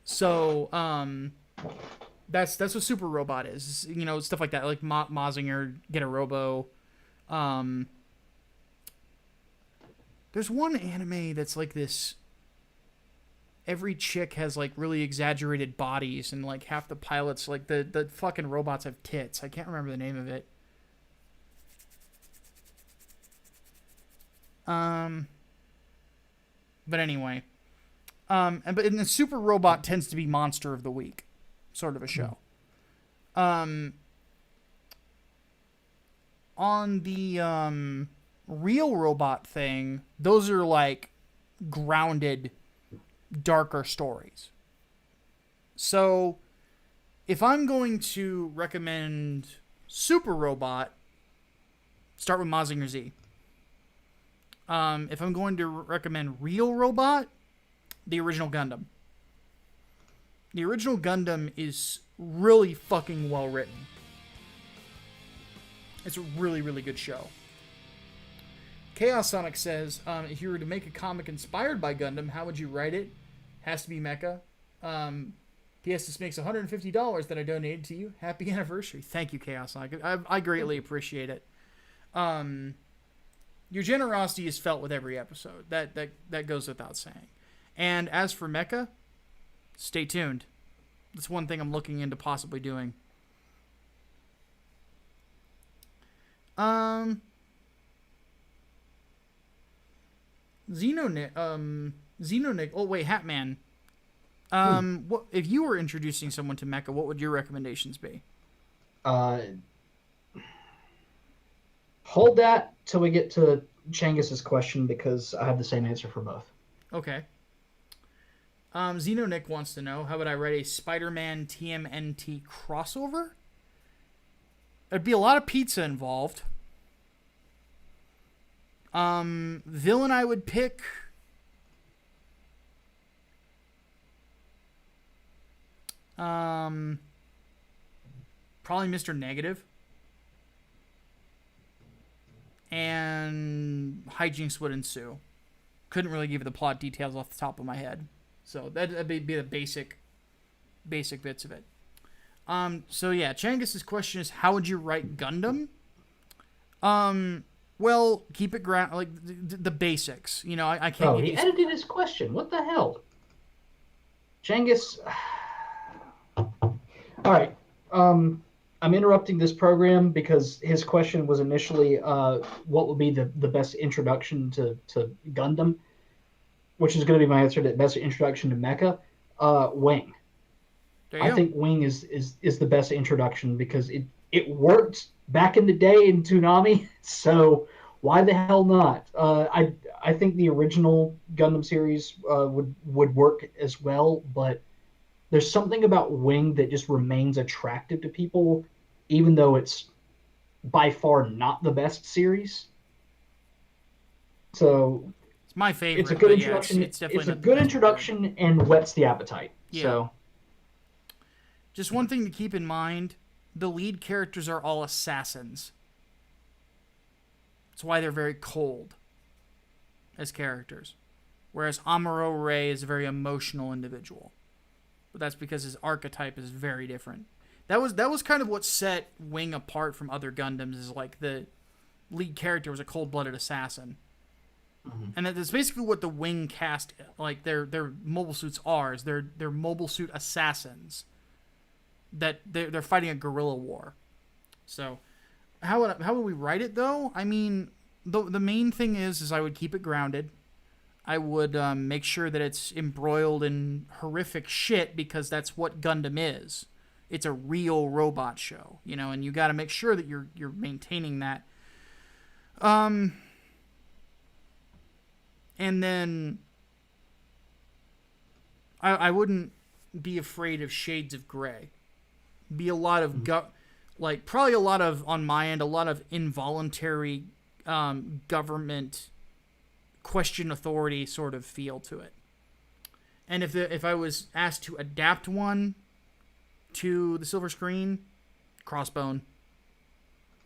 So, that's what Super Robot is. You know, stuff like that, like Mazinger, Getter Robo. There's one anime that's like this. Every chick has, like, really exaggerated bodies, and, like, half the pilots, like, the fucking robots have tits. I can't remember the name of it. But anyway. But in the Super Robot tends to be Monster of the Week sort of a show. On the Real Robot thing, those are, like, grounded, darker stories. So if I'm going to recommend Super Robot, start with Mazinger Z. If I'm going to recommend Real Robot, the original Gundam. The original Gundam is really fucking well written. It's a really, really good show. Chaos Sonic says, if you were to make a comic inspired by Gundam, how would you write it? Has to be Mecha. P.S. This makes $150 that I donated to you. Happy anniversary. Thank you, Chaos Sonic. I greatly appreciate it. Your generosity is felt with every episode. That goes without saying. And as for Mecha, stay tuned. That's one thing I'm looking into possibly doing. Xenonic. Oh wait, Hatman. What if you were introducing someone to Mecha? What would your recommendations be? Hold that till we get to Changus's question, because I have the same answer for both. Okay. Xenonic wants to know, how would I write a Spider-Man TMNT crossover? There'd be a lot of pizza involved. Villain I would pick. Probably Mr. Negative. And hijinks would ensue. Couldn't really give you the plot details off the top of my head. So that'd be the basic bits of it. So yeah, Changus's question is, how would you write Gundam? Well, keep it like the basics. You know, I can't. Oh, he edited his question. What the hell? Genghis. All right. I'm interrupting this program because his question was initially what would be the best introduction to Gundam, which is going to be my answer to best introduction to Mecha. Wing. There you I go. think Wing is the best introduction because it worked back in the day in Toonami, so why the hell not? I think the original Gundam series would work as well, but there's something about Wing that just remains attractive to people, even though it's by far not the best series. So It's my it's a favorite, good but yeah, introduction. it's definitely It's a not the good best, but good. introduction and whets the appetite. Yeah. So Just one thing to keep in mind, the lead characters are all assassins. That's why they're very cold as characters. Whereas Amuro Ray is a very emotional individual. But that's because his archetype is very different. That was kind of what set Wing apart from other Gundams, is like the lead character was a cold-blooded assassin. Mhm. And that's basically what the Wing cast, like their mobile suits are, is they're mobile suit assassins. That they're fighting a guerrilla war. So how would we write it though? I mean, the main thing is I would keep it grounded. I would make sure that it's embroiled in horrific shit because that's what Gundam is. It's a real robot show, you know, and you got to make sure that you're maintaining that. And then I wouldn't be afraid of shades of gray. Be a lot of probably a lot of, on my end, a lot of involuntary government question authority sort of feel to it. And if I was asked to adapt one to the silver screen, Crossbone.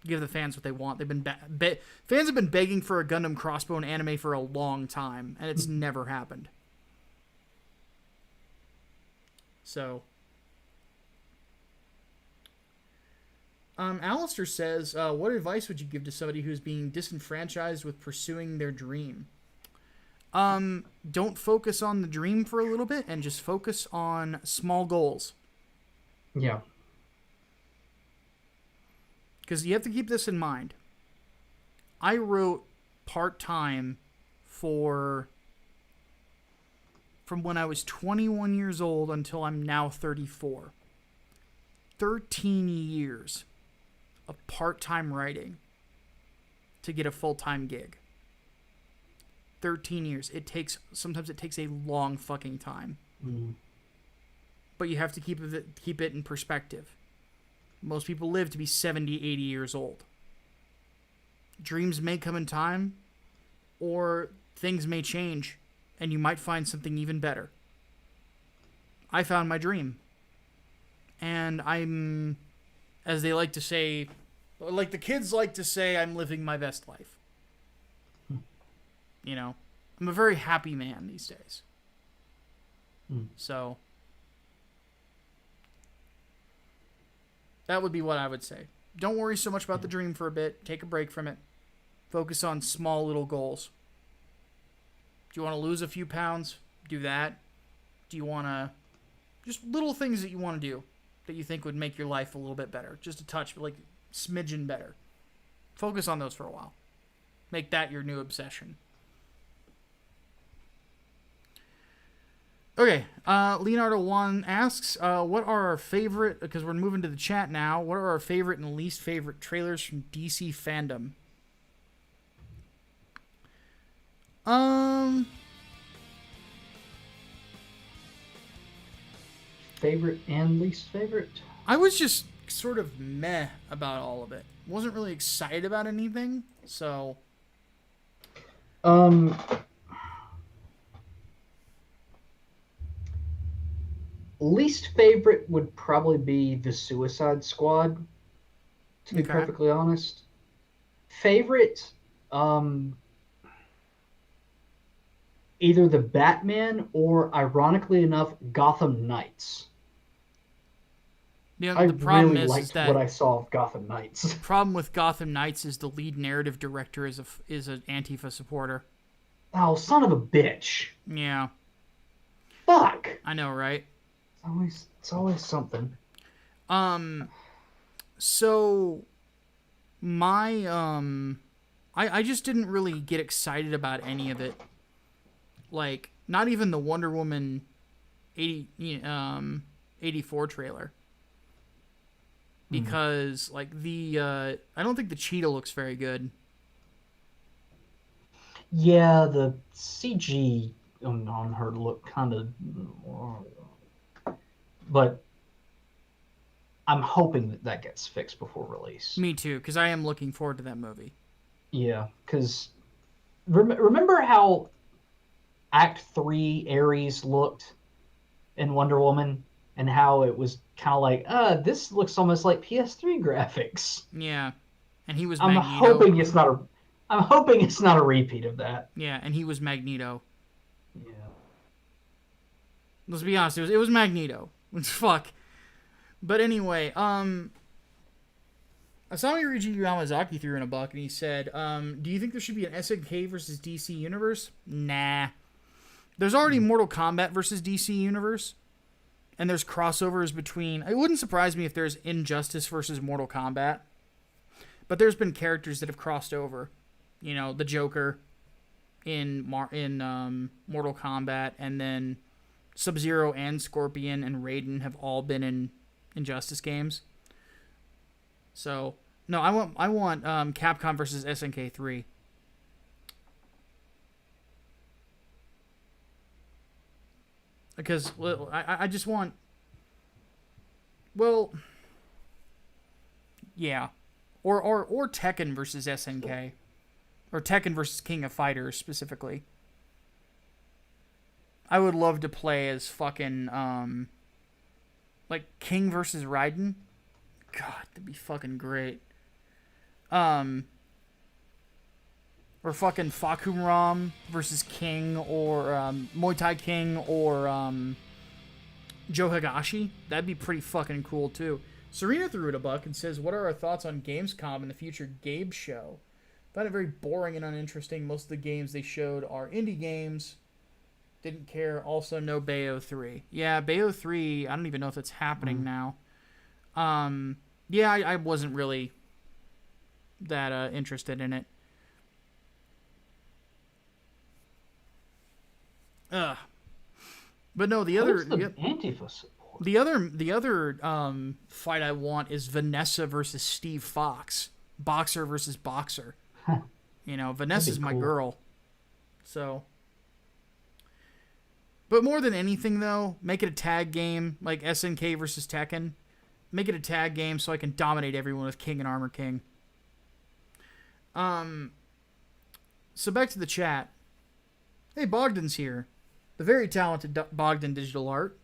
Give the fans what they want. They've been fans have been begging for a Gundam Crossbone anime for a long time, and it's never happened. So, Alistair says, what advice would you give to somebody who's being disenfranchised with pursuing their dream? Don't focus on the dream for a little bit and just focus on small goals. yeah. Because you have to keep this in mind. I wrote part-time from when I was 21 years old until I'm now 34. 13 years of part-time writing to get a full-time gig. 13 years. Sometimes it takes a long fucking time. Mm. But you have to keep it in perspective. Most people live to be 70, 80 years old. Dreams may come in time, or things may change, and you might find something even better. I found my dream. And I'm, as they like to say, like the kids like to say, I'm living my best life. You know, I'm a very happy man these days. So, that would be what I would say. Don't worry so much about the dream for a bit. Take a break from it. Focus on small little goals. Do you want to lose a few pounds? Do that. Do you want to... Just little things that you want to do that you think would make your life a little bit better. Just a touch, like smidgen better. Focus on those for a while. Make that your new obsession. Okay, Leonardo Juan asks, what are our favorite, because we're moving to the chat now, what are our favorite and least favorite trailers from DC Fandom? Favorite and least favorite? I was just sort of meh about all of it. Wasn't really excited about anything, so... Least favorite would probably be the Suicide Squad, to be perfectly honest. Favorite, either the Batman or, ironically enough, Gotham Knights. Yeah, I the problem really is liked that what I saw of Gotham Knights. the problem with Gotham Knights is the lead narrative director is an Antifa supporter. Oh, son of a bitch. Yeah. Fuck. I know, right? It's always something. So my I just didn't really get excited about any of it. Like, not even the Wonder Woman 84 trailer. Because like I don't think the cheetah looks very good. Yeah, the CG on her looked kind of, but I'm hoping that gets fixed before release. Me too, because I am looking forward to that movie. Yeah, because remember how Act 3 Ares looked in Wonder Woman, and how it was kind of like, this looks almost like PS3 graphics. Yeah, and he was I'm Magneto. hoping it's not a repeat of that. Yeah, and he was Magneto. Yeah. Let's be honest, it was Magneto. Fuck. But anyway, Asami Ryuji Yamazaki threw in a buck and he said, do you think there should be an SNK versus DC Universe? Nah. There's already Mortal Kombat versus DC Universe. And there's crossovers between... It wouldn't surprise me if there's Injustice versus Mortal Kombat. But there's been characters that have crossed over. You know, the Joker in Mortal Kombat, and then Sub-Zero and Scorpion and Raiden have all been in Injustice games. So, no, I want Capcom versus SNK 3. Because I just want... Well... Yeah. Or Tekken versus SNK. Or Tekken versus King of Fighters, specifically. I would love to play as fucking... like, King versus Raiden. God, that'd be fucking great. Or fucking Fakumram versus King, or Muay Thai King, or Joe Higashi. That'd be pretty fucking cool, too. Serena threw it a buck and says, what are our thoughts on Gamescom and the future Gabe show? Found it very boring and uninteresting. Most of the games they showed are indie games. Didn't care. Also, no Bayo 3. Yeah, Bayo 3, I don't even know if it's happening now. Yeah, I wasn't really that interested in it. But no, the other Antifa support. the other fight I want is Vanessa versus Steve Fox, boxer versus boxer. You know, Vanessa's my girl. So, but more than anything though, make it a tag game like SNK versus Tekken. Make it a tag game so I can dominate everyone with King and Armor King. So back to the chat. Hey, Bogdan's here. The very talented Bogdan Digital Art,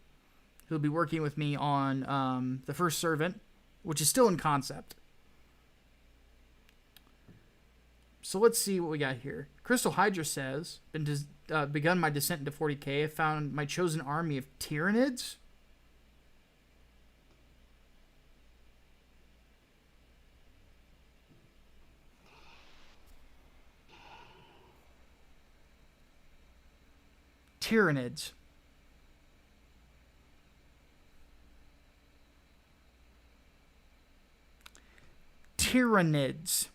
who'll be working with me on The First Servant, which is still in concept. So let's see what we got here. Crystal Hydra says, begun my descent into 40k. I found my chosen army of Tyranids. Tyranids. Tyranids.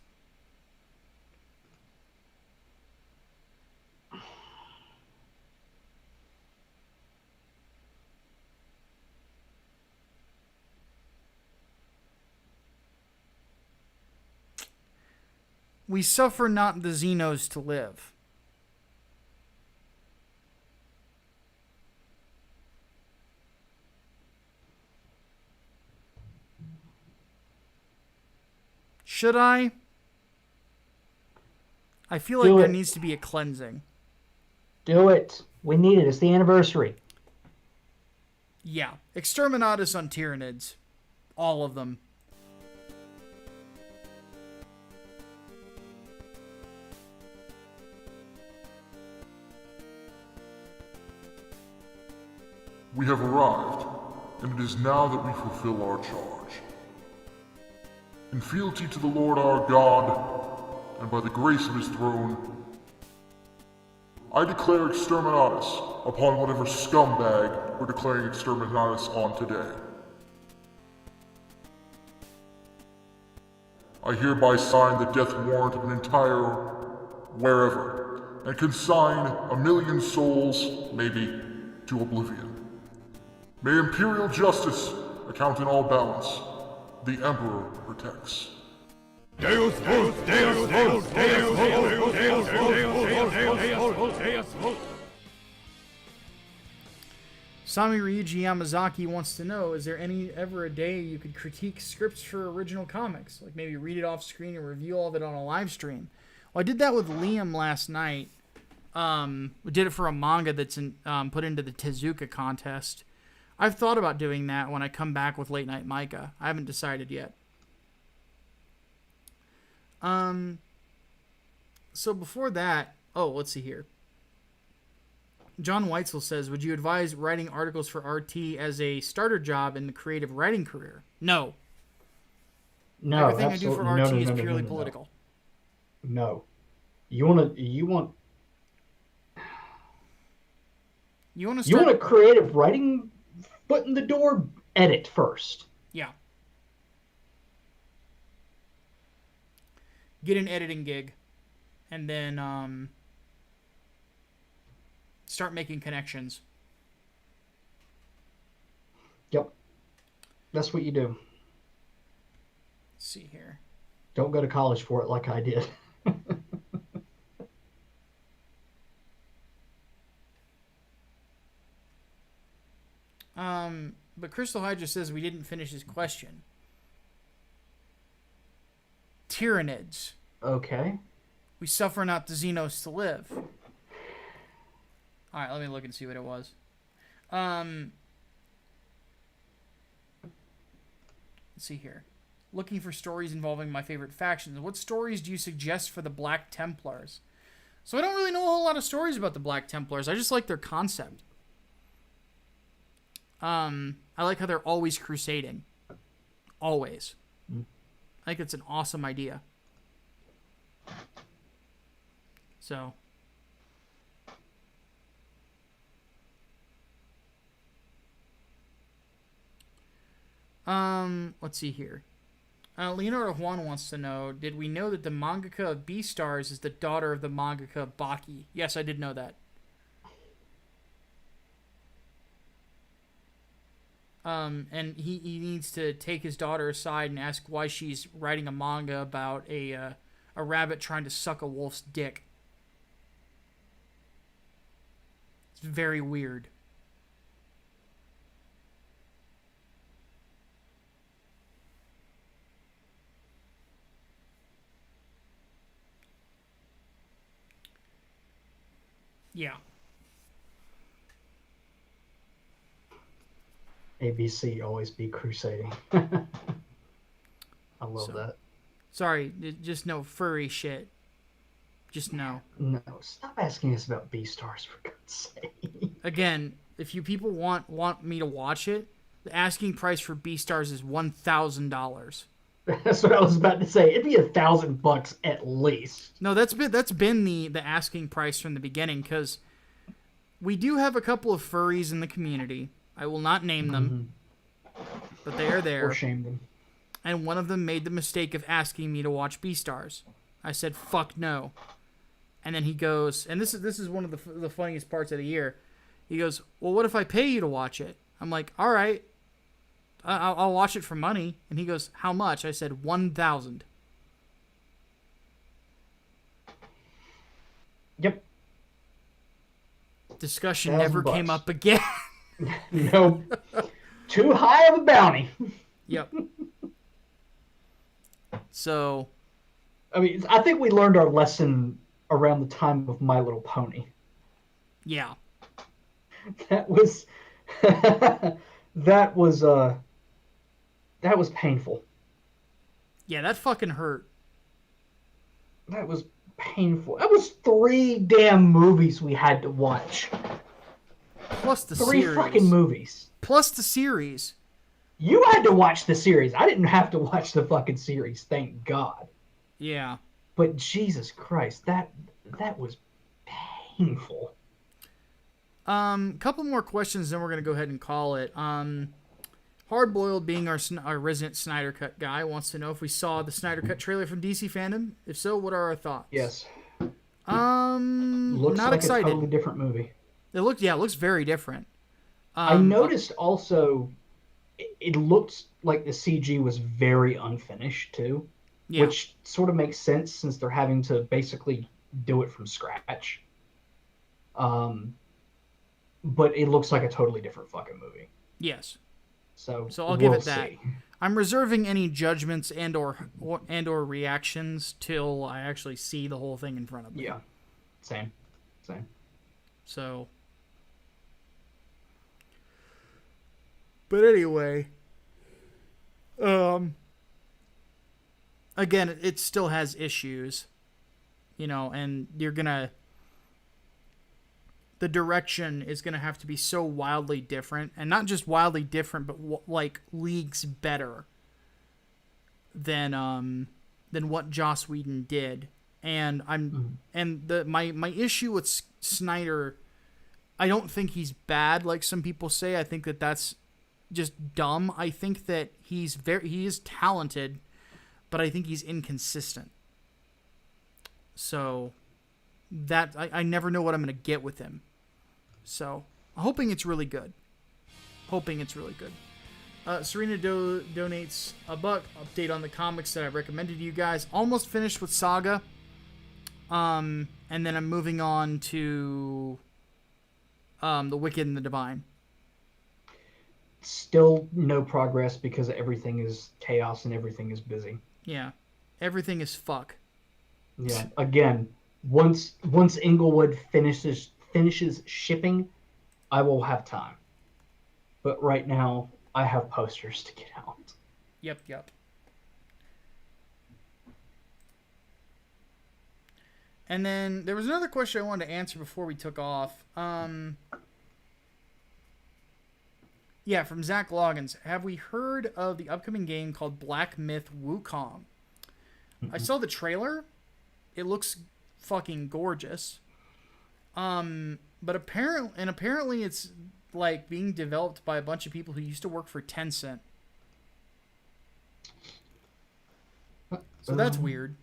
We suffer not the Xenos to live. Should I? I feel like there needs to be a cleansing. Do it. We need it. It's the anniversary. Yeah. Exterminatus on Tyranids. All of them. We have arrived, and it is now that we fulfill our charge. In fealty to the Lord our God, and by the grace of his throne, I declare Exterminatus upon whatever scumbag we're declaring exterminatus on today. I hereby sign the death warrant of an entire wherever, and consign 1,000,000 souls, maybe, to oblivion. May Imperial Justice account in all balance. The Emperor protects. Deus vult, Deus vult, Deus vult, Deus vult, Deus vult. Sami Ryuji Yamazaki wants to know, is there ever a day you could critique scripts for original comics? Like maybe read it off screen and review all of it on a live stream? Well, I did that with Liam last night. We did it for a manga that's put into the Tezuka contest. I've thought about doing that when I come back with Late Night Micah. I haven't decided yet. So before that, let's see here. John Weitzel says, would you advise writing articles for RT as a starter job in the creative writing career? No. No, everything I do for RT is purely political. No. You want a creative writing foot in the door? Edit first. Yeah. Get an editing gig, and then start making connections. Yep. That's what you do. Let's see here. Don't go to college for it like I did. But Crystal Hydra says we didn't finish his question. Tyranids. Okay. We suffer not the Xenos to live. Alright, let me look and see what it was. Let's see here. Looking for stories involving my favorite factions. What stories do you suggest for the Black Templars? So I don't really know a whole lot of stories about the Black Templars. I just like their concept. I like how they're always crusading. Always. I think it's an awesome idea. So. Let's see here. Leonardo Juan wants to know, did we know that the mangaka of Beastars is the daughter of the mangaka of Baki? Yes, I did know that. And he needs to take his daughter aside and ask why she's writing a manga about a rabbit trying to suck a wolf's dick. It's very weird. Yeah. ABC always be crusading. I love that. Sorry, just no furry shit. Just no. No, stop asking us about Beastars for God's sake. Again, if you people want me to watch it, the asking price for Beastars is $1,000. That's what I was about to say. It'd be $1,000 at least. No, that's been the asking price from the beginning, because we do have a couple of furries in the community. I will not name them, but they are there. Or shame them. And one of them made the mistake of asking me to watch Beastars. I said, fuck no. And then he goes, and this is one of the funniest parts of the year. He goes, well, what if I pay you to watch it? I'm like, all right, I'll watch it for money. And he goes, how much? I said, 1,000. Yep. Discussion never came up again. Nope. Too high of a bounty. Yep. So. I mean, I think we learned our lesson around the time of My Little Pony. Yeah. That was that was painful. Yeah, that fucking hurt. That was painful. That was 3 damn movies we had to watch. Plus the 3 series. fucking movies. Plus the series. You had to watch the series. I didn't have to watch the fucking series, thank God. Yeah. But Jesus Christ, that was painful. Couple more questions, then we're gonna go ahead and call it. Hardboiled, being our resident Snyder Cut guy, wants to know if we saw the Snyder Cut trailer from DC Fandom. If so, what are our thoughts? Yes. Looks not like excited. A totally different movie. It looks very different. I noticed also, it looks like the CG was very unfinished too, which sort of makes sense since they're having to basically do it from scratch. But it looks like a totally different fucking movie. Yes. So I'll give it that. I'm reserving any judgments and or reactions till I actually see the whole thing in front of me. Yeah. Same. So. But anyway, again, it still has issues, and the direction is gonna have to be so wildly different, and not just wildly different, but like leagues better than what Joss Whedon did. And my issue with Snyder, I don't think he's bad like some people say. I think that's just dumb. I think that he is talented, but I think he's inconsistent. So that I never know what I'm gonna get with him. So I'm hoping it's really good. Serena donates $1. Update on the comics that I recommended to you guys. Almost finished with Saga. And then I'm moving on to the Wicked and the Divine. Still no progress because everything is chaos and everything is busy. Yeah. Everything is fuck. Yeah. Again, once Inglewood finishes shipping, I will have time. But right now, I have posters to get out. Yep. And then there was another question I wanted to answer before we took off. Yeah, from Zach Loggins. Have we heard of the upcoming game called Black Myth Wukong? I saw the trailer. It looks fucking gorgeous. But apparently it's like being developed by a bunch of people who used to work for Tencent. So that's weird.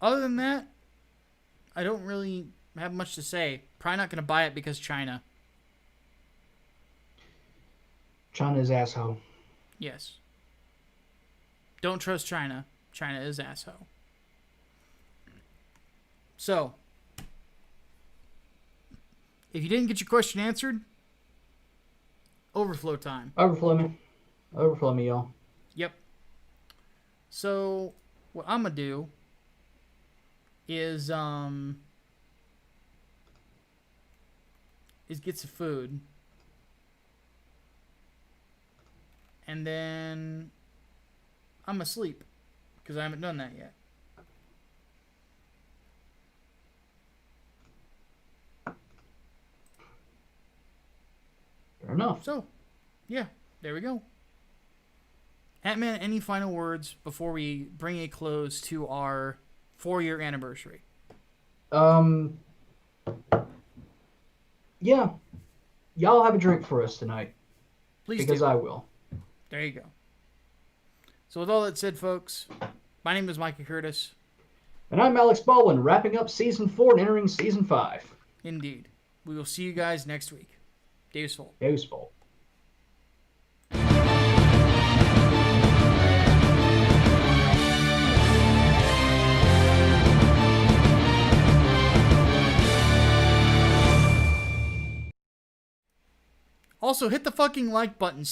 Other than that, I don't really have much to say. Probably not going to buy it because China. China's asshole. Yes. Don't trust China. China is asshole. So, if you didn't get your question answered, overflow time. Overflow me, y'all. Yep. So, what I'm going to do is get some food. And then I'm going to sleep because I haven't done that yet. Fair enough. So, yeah, there we go. Hatman, any final words before we bring a close to our 4-year anniversary? Yeah. Y'all have a drink for us tonight. Please because do. I will. There you go. So with all that said, folks, my name is Micah Curtis. And I'm Alex Baldwin, wrapping up Season 4 and entering Season 5. Indeed. We will see you guys next week. Deus Vult. Deus Vult. Also, hit the fucking like button.